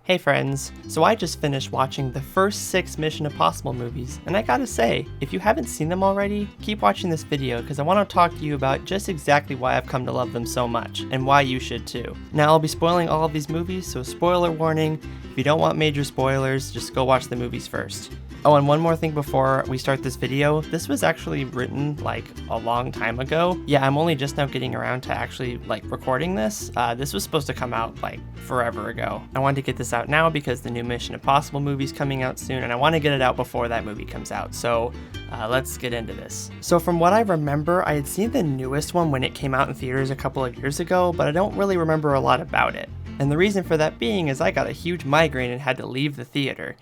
Hey friends, so I just finished watching the first 6 Mission Impossible movies, and I gotta say, if you haven't seen them already, keep watching this video because I want to talk to you about just exactly why I've come to love them so much, and why you should too. Now I'll be spoiling all of these movies, so spoiler warning, if you don't want major spoilers, just go watch the movies first. Oh, and one more thing before we start this video, this was actually written like a long time ago. Yeah, I'm only just now getting around to actually like recording this. This was supposed to come out like forever ago. I wanted to get this out now because the new Mission Impossible movie's coming out soon and I want to get it out before that movie comes out. So let's get into this. So from what I remember, I had seen the newest one when it came out in theaters a couple of years ago, but I don't really remember a lot about it. And the reason for that being is I got a huge migraine and had to leave the theater.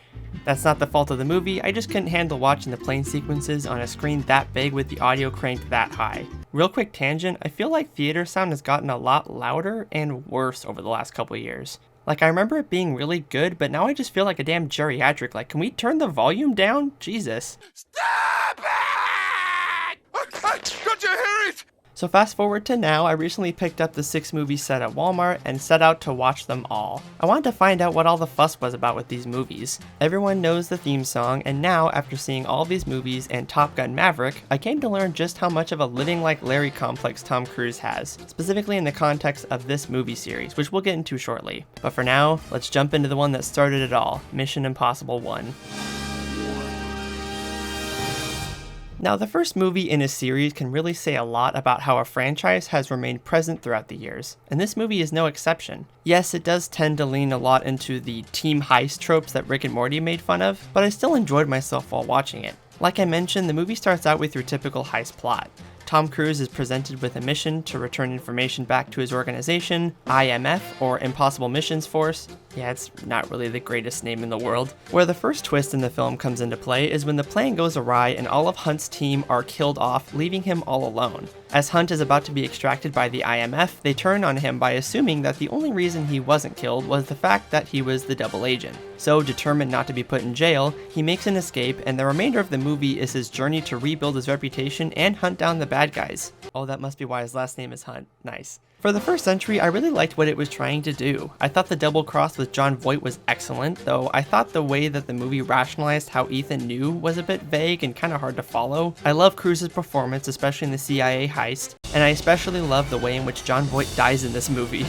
That's not the fault of the movie, I just couldn't handle watching the plane sequences on a screen that big with the audio cranked that high. Real quick tangent, I feel like theater sound has gotten a lot louder and worse over the last couple of years. Like I remember it being really good, but now I just feel like a damn geriatric, like can we turn the volume down? Jesus. Stop it! Don't you hear it? So fast forward to now, I recently picked up the 6 movie set at Walmart and set out to watch them all. I wanted to find out what all the fuss was about with these movies. Everyone knows the theme song, and now, after seeing all these movies and Top Gun Maverick, I came to learn just how much of a living like Larry complex Tom Cruise has, specifically in the context of this movie series, which we'll get into shortly. But for now, let's jump into the one that started it all, Mission Impossible 1. Now, the first movie in a series can really say a lot about how a franchise has remained present throughout the years, and this movie is no exception. Yes, it does tend to lean a lot into the team heist tropes that Rick and Morty made fun of, but I still enjoyed myself while watching it. Like I mentioned, the movie starts out with your typical heist plot. Tom Cruise is presented with a mission to return information back to his organization, IMF, or Impossible Missions Force. Yeah, it's not really the greatest name in the world. Where the first twist in the film comes into play is when the plan goes awry and all of Hunt's team are killed off, leaving him all alone. As Hunt is about to be extracted by the IMF, they turn on him by assuming that the only reason he wasn't killed was the fact that he was the double agent. So, determined not to be put in jail, he makes an escape, and the remainder of the movie is his journey to rebuild his reputation and hunt down the bad guys. Oh, that must be why his last name is Hunt. Nice. For the first entry, I really liked what it was trying to do. I thought the double cross with John Voight was excellent, though I thought the way that the movie rationalized how Ethan knew was a bit vague and kind of hard to follow. I love Cruise's performance, especially in the CIA heist, and I especially love the way in which John Voight dies in this movie.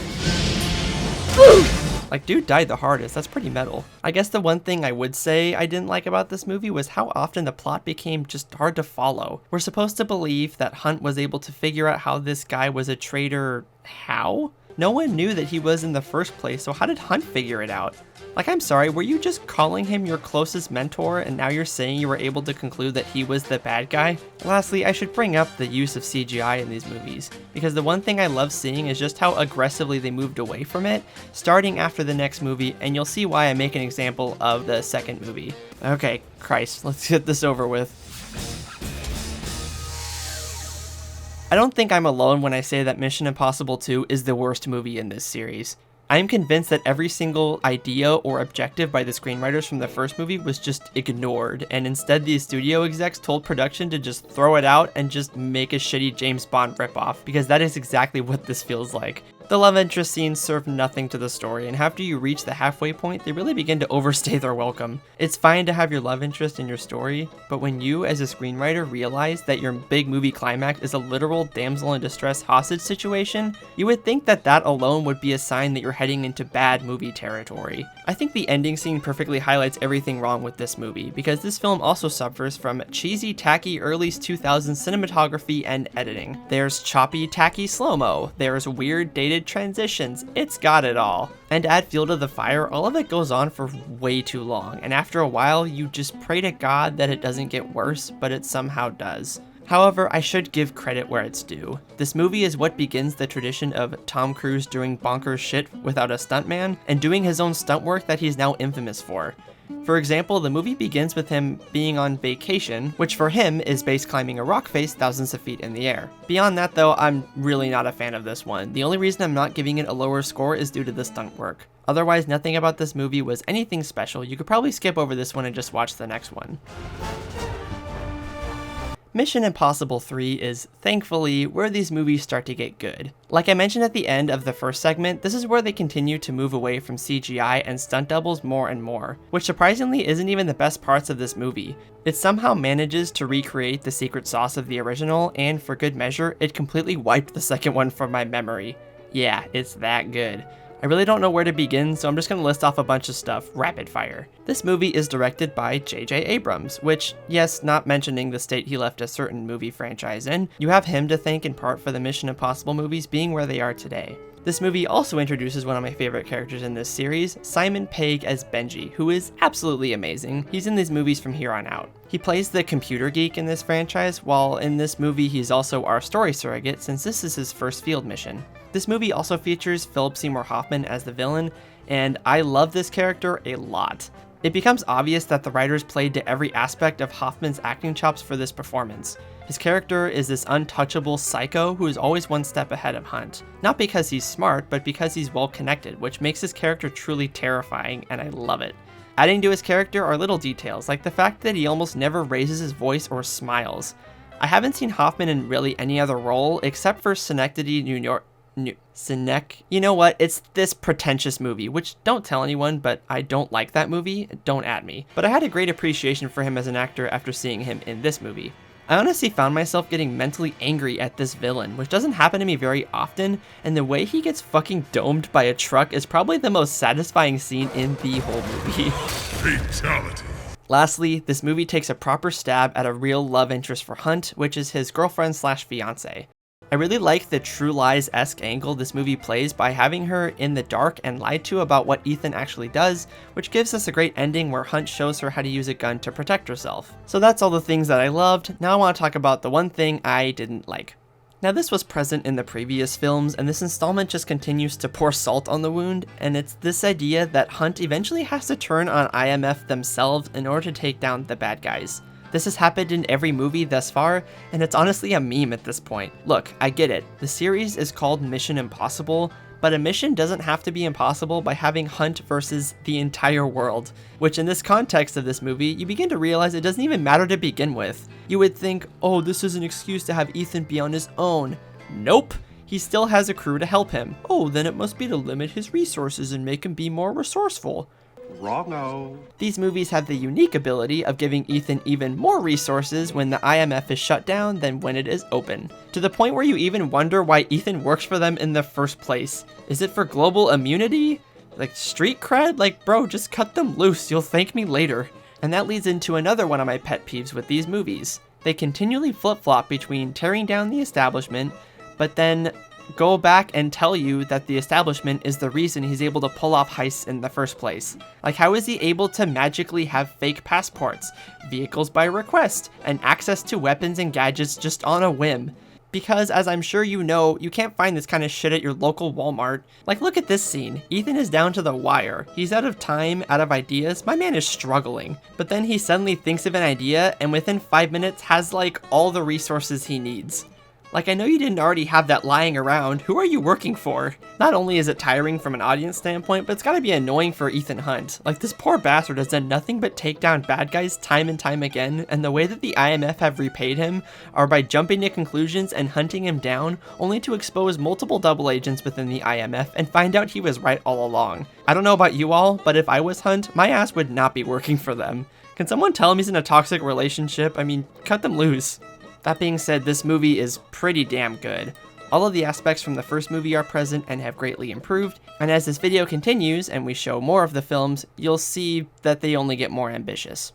Like, dude died the hardest, that's pretty metal. I guess the one thing I would say I didn't like about this movie was how often the plot became just hard to follow. We're supposed to believe that Hunt was able to figure out how this guy was a traitor. How? No one knew that he was in the first place, so how did Hunt figure it out? Like, I'm sorry, were you just calling him your closest mentor and now you're saying you were able to conclude that he was the bad guy? Lastly, I should bring up the use of CGI in these movies, because the one thing I love seeing is just how aggressively they moved away from it, starting after the next movie, and you'll see why I make an example of the second movie. Okay, Christ, let's get this over with. I don't think I'm alone when I say that Mission Impossible 2 is the worst movie in this series. I am convinced that every single idea or objective by the screenwriters from the first movie was just ignored, and instead the studio execs told production to just throw it out and just make a shitty James Bond ripoff, because that is exactly what this feels like. The love interest scenes serve nothing to the story, and after you reach the halfway point, they really begin to overstay their welcome. It's fine to have your love interest in your story, but when you, as a screenwriter, realize that your big movie climax is a literal damsel in distress hostage situation, you would think that that alone would be a sign that you're heading into bad movie territory. I think the ending scene perfectly highlights everything wrong with this movie, because this film also suffers from cheesy, tacky early 2000s cinematography and editing. There's choppy, tacky slow-mo, there's weird, dated transitions, it's got it all. And to add fuel to the fire, all of it goes on for way too long, and after a while, you just pray to God that it doesn't get worse, but it somehow does. However, I should give credit where it's due. This movie is what begins the tradition of Tom Cruise doing bonkers shit without a stuntman, and doing his own stunt work that he's now infamous for. For example, the movie begins with him being on vacation, which for him is base climbing a rock face thousands of feet in the air. Beyond that though, I'm really not a fan of this one. The only reason I'm not giving it a lower score is due to the stunt work. Otherwise, nothing about this movie was anything special. You could probably skip over this one and just watch the next one. Mission Impossible 3 is, thankfully, where these movies start to get good. Like I mentioned at the end of the first segment, this is where they continue to move away from CGI and stunt doubles more and more, which surprisingly isn't even the best parts of this movie. It somehow manages to recreate the secret sauce of the original, and for good measure, it completely wiped the second one from my memory. Yeah, it's that good. I really don't know where to begin, so I'm just going to list off a bunch of stuff, rapid fire. This movie is directed by J.J. Abrams, which, yes, not mentioning the state he left a certain movie franchise in, you have him to thank in part for the Mission Impossible movies being where they are today. This movie also introduces one of my favorite characters in this series, Simon Pegg as Benji, who is absolutely amazing. He's in these movies from here on out. He plays the computer geek in this franchise, while in this movie he's also our story surrogate since this is his first field mission. This movie also features Philip Seymour Hoffman as the villain, and I love this character a lot. It becomes obvious that the writers played to every aspect of Hoffman's acting chops for this performance. His character is this untouchable psycho who is always one step ahead of Hunt. Not because he's smart, but because he's well connected, which makes his character truly terrifying, and I love it. Adding to his character are little details, like the fact that he almost never raises his voice or smiles. I haven't seen Hoffman in really any other role except for Synecdoche, New York. You know what? It's this pretentious movie, which don't tell anyone, but I don't like that movie. Don't at me. But I had a great appreciation for him as an actor after seeing him in this movie. I honestly found myself getting mentally angry at this villain, which doesn't happen to me very often, and the way he gets fucking domed by a truck is probably the most satisfying scene in the whole movie. Fatality. Lastly, this movie takes a proper stab at a real love interest for Hunt, which is his girlfriend/fiance. I really like the True Lies-esque angle this movie plays by having her in the dark and lied to about what Ethan actually does, which gives us a great ending where Hunt shows her how to use a gun to protect herself. So that's all the things that I loved. Now I want to talk about the one thing I didn't like. Now this was present in the previous films, and this installment just continues to pour salt on the wound, and it's this idea that Hunt eventually has to turn on IMF themselves in order to take down the bad guys. This has happened in every movie thus far, and it's honestly a meme at this point. Look, I get it. The series is called Mission Impossible, but a mission doesn't have to be impossible by having Hunt versus the entire world, which in this context of this movie, you begin to realize it doesn't even matter to begin with. You would think, oh, this is an excuse to have Ethan be on his own. Nope. He still has a crew to help him. Oh, then it must be to limit his resources and make him be more resourceful. Wrong-o. These movies have the unique ability of giving Ethan even more resources when the IMF is shut down than when it is open, to the point where you even wonder why Ethan works for them in the first place. Is it for global immunity? Like street cred? Like, bro, just cut them loose, you'll thank me later. And that leads into another one of my pet peeves with these movies. They continually flip-flop between tearing down the establishment, but then go back and tell you that the establishment is the reason he's able to pull off heists in the first place. Like, how is he able to magically have fake passports, vehicles by request, and access to weapons and gadgets just on a whim? Because, as I'm sure you know, you can't find this kind of shit at your local Walmart. Like, look at this scene. Ethan is down to the wire. He's out of time, out of ideas. My man is struggling. But then he suddenly thinks of an idea, and within 5 minutes has, like, all the resources he needs. Like, I know you didn't already have that lying around. Who are you working for? Not only is it tiring from an audience standpoint, but it's gotta be annoying for Ethan Hunt. Like, this poor bastard has done nothing but take down bad guys time and time again, and the way that the IMF have repaid him are by jumping to conclusions and hunting him down, only to expose multiple double agents within the IMF and find out he was right all along. I don't know about you all, but if I was Hunt, my ass would not be working for them. Can someone tell him he's in a toxic relationship? I mean, cut them loose. That being said, this movie is pretty damn good. All of the aspects from the first movie are present and have greatly improved, and as this video continues and we show more of the films, you'll see that they only get more ambitious.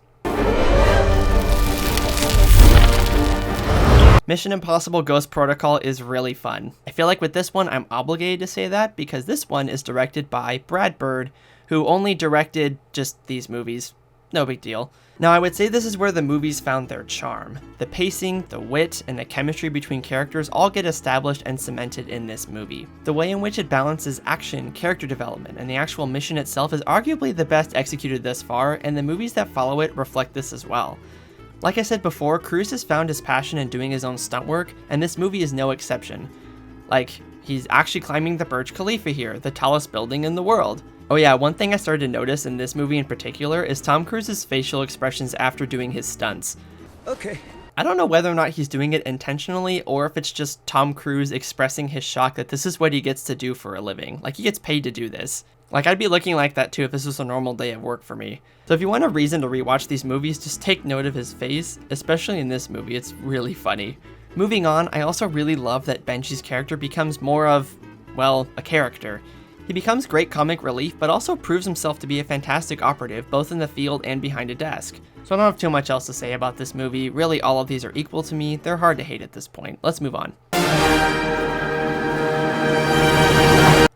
Mission Impossible Ghost Protocol is really fun. I feel like with this one I'm obligated to say that because this one is directed by Brad Bird, who only directed just these movies. No big deal. Now, I would say this is where the movies found their charm. The pacing, the wit, and the chemistry between characters all get established and cemented in this movie. The way in which it balances action, character development, and the actual mission itself is arguably the best executed thus far, and the movies that follow it reflect this as well. Like I said before, Cruise has found his passion in doing his own stunt work, and this movie is no exception. Like, he's actually climbing the Burj Khalifa here, the tallest building in the world. Oh yeah, one thing I started to notice in this movie in particular is Tom Cruise's facial expressions after doing his stunts. Okay. I don't know whether or not he's doing it intentionally or if it's just Tom Cruise expressing his shock that this is what he gets to do for a living. Like, he gets paid to do this. Like, I'd be looking like that too if this was a normal day at work for me. So if you want a reason to rewatch these movies, just take note of his face, especially in this movie. It's really funny. Moving on, I also really love that Benji's character becomes more of, well, a character. He becomes great comic relief, but also proves himself to be a fantastic operative, both in the field and behind a desk. So I don't have too much else to say about this movie. Really, all of these are equal to me. They're hard to hate at this point. Let's move on.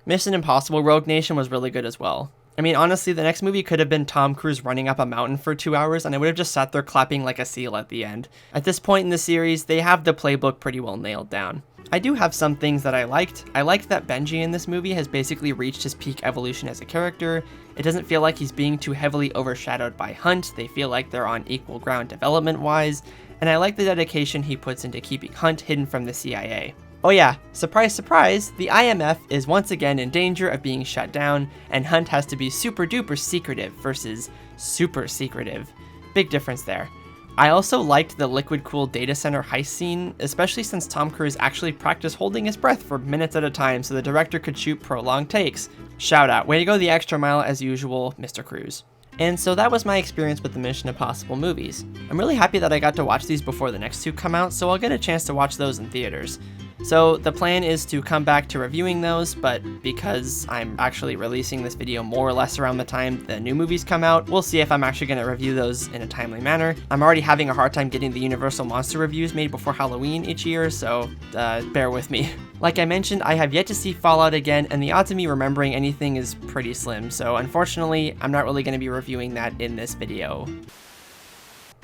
Mission Impossible Rogue Nation was really good as well. I mean, honestly, the next movie could have been Tom Cruise running up a mountain for 2 hours, and I would have just sat there clapping like a seal at the end. At this point in the series, they have the playbook pretty well nailed down. I do have some things that I liked. I liked that Benji in this movie has basically reached his peak evolution as a character. It doesn't feel like he's being too heavily overshadowed by Hunt. They feel like they're on equal ground development-wise, and I like the dedication he puts into keeping Hunt hidden from the CIA. Oh yeah, surprise surprise, the IMF is once again in danger of being shut down, and Hunt has to be super duper secretive versus super secretive. Big difference there. I also liked the liquid-cooled data center heist scene, especially since Tom Cruise actually practiced holding his breath for minutes at a time so the director could shoot prolonged takes. Shout out, way to go the extra mile as usual, Mr. Cruise. And so that was my experience with the Mission Impossible movies. I'm really happy that I got to watch these before the next two come out, so I'll get a chance to watch those in theaters. So the plan is to come back to reviewing those, but because I'm actually releasing this video more or less around the time the new movies come out, we'll see if I'm actually going to review those in a timely manner. I'm already having a hard time getting the Universal Monster reviews made before Halloween each year, so bear with me. Like I mentioned, I have yet to see Fallout again, and the odds of me remembering anything is pretty slim, so unfortunately, I'm not really going to be reviewing that in this video.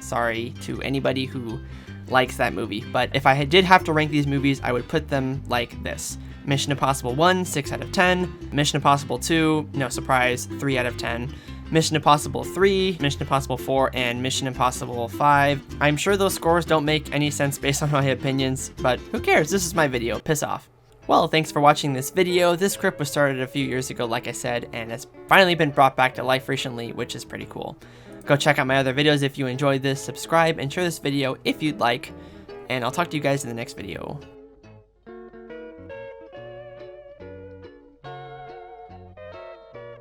Sorry to anybody who likes that movie, but if I did have to rank these movies, I would put them like this. Mission Impossible 1, 6 out of 10. Mission Impossible 2, no surprise, 3 out of 10. Mission Impossible 3, Mission Impossible 4, and Mission Impossible 5. I'm sure those scores don't make any sense based on my opinions, but who cares? This is my video. Piss off. Well, thanks for watching this video. This script was started a few years ago, like I said, and has finally been brought back to life recently, which is pretty cool. Go check out my other videos if you enjoyed this, subscribe, and share this video if you'd like, and I'll talk to you guys in the next video.